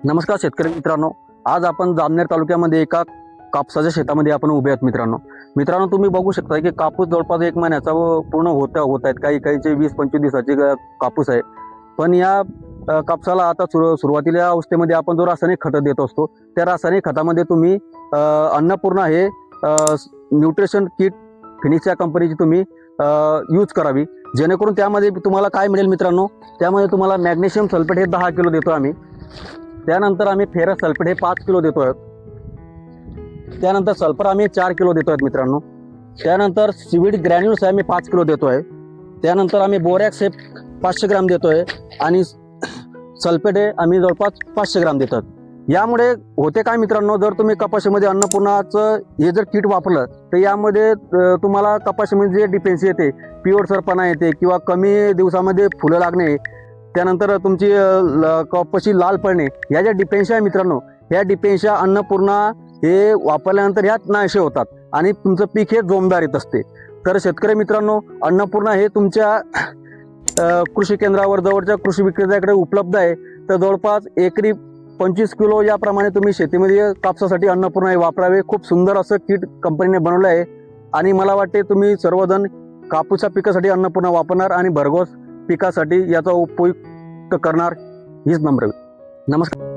नमस्कार शेतकरी मित्रांनो, आज आपण जामनेर तालुक्यामध्ये एका कापसाच्या शेतामध्ये आपण उभे आहात मित्रांनो तुम्ही बघू शकता की कापूस जवळपास 1 महिन्याचा व पूर्ण होत आहेत. काहीचे 20-25 दिवसाचे कापूस आहे. पण या कापसाला आता सुरुवातीच्या अवस्थेमध्ये आपण जो रासायनिक खत देत असतो, त्या रासायनिक खतामध्ये तुम्ही अन्नपूर्णा हे न्यूट्रिशन किट फिनिक्सच्या कंपनीची तुम्ही यूज करावी, जेणेकरून त्यामध्ये तुम्हाला काय मिळेल मित्रांनो, त्यामध्ये तुम्हाला मॅग्नेशियम सल्फेट हे 10 किलो देतो आम्ही. त्यानंतर आम्ही फेरस सल्फेट हे 5 किलो देतो आहोत. त्यानंतर सल्फर आम्ही 4 किलो देतो आहेत मित्रांनो. त्यानंतर सीवीड ग्रॅन्युल्स आम्ही 5 किलो देतो आहे. त्यानंतर आम्ही बोरॅक्स हे 500 ग्राम देतो आहे आणि सल्फेट हे आम्ही जवळपास 500 ग्राम देतात. यामुळे होते काय मित्रांनो, जर तुम्ही कपाशीमध्ये अन्नपूर्णाचं हे जर किट वापरलं तर यामध्ये तुम्हाला कपाशीमध्ये जे डिफेन्सी येते, पिवळसरपणा येते किंवा कमी दिवसामध्ये फुलं लागणे, त्यानंतर तुमची कपाशी लाल पडणे, ह्या ज्या डिफेन्सी आहे मित्रांनो, ह्या डिफेन्सी अन्नपूर्णा हे वापरल्यानंतर ह्यात नाहीसे होतात आणि तुमचं पीक हे जोमदार येत असते. तर शेतकरी मित्रांनो, अन्नपूर्णा हे तुमच्या कृषी केंद्रावर जवळच्या कृषी विक्रेत्याकडे उपलब्ध आहे. तर जवळपास एकरी 25 किलो याप्रमाणे तुम्ही शेतीमध्ये कापसासाठी अन्नपूर्णा हे वापरावे. खूप सुंदर असं किट कंपनीने बनवलं आहे आणि मला वाटते तुम्ही सर्वजण कापूसच्या पिकासाठी अन्नपूर्णा वापरणार आणि भरघोस पिकासाठी याचा उपयोग करणार हीच नम्र. नमस्कार.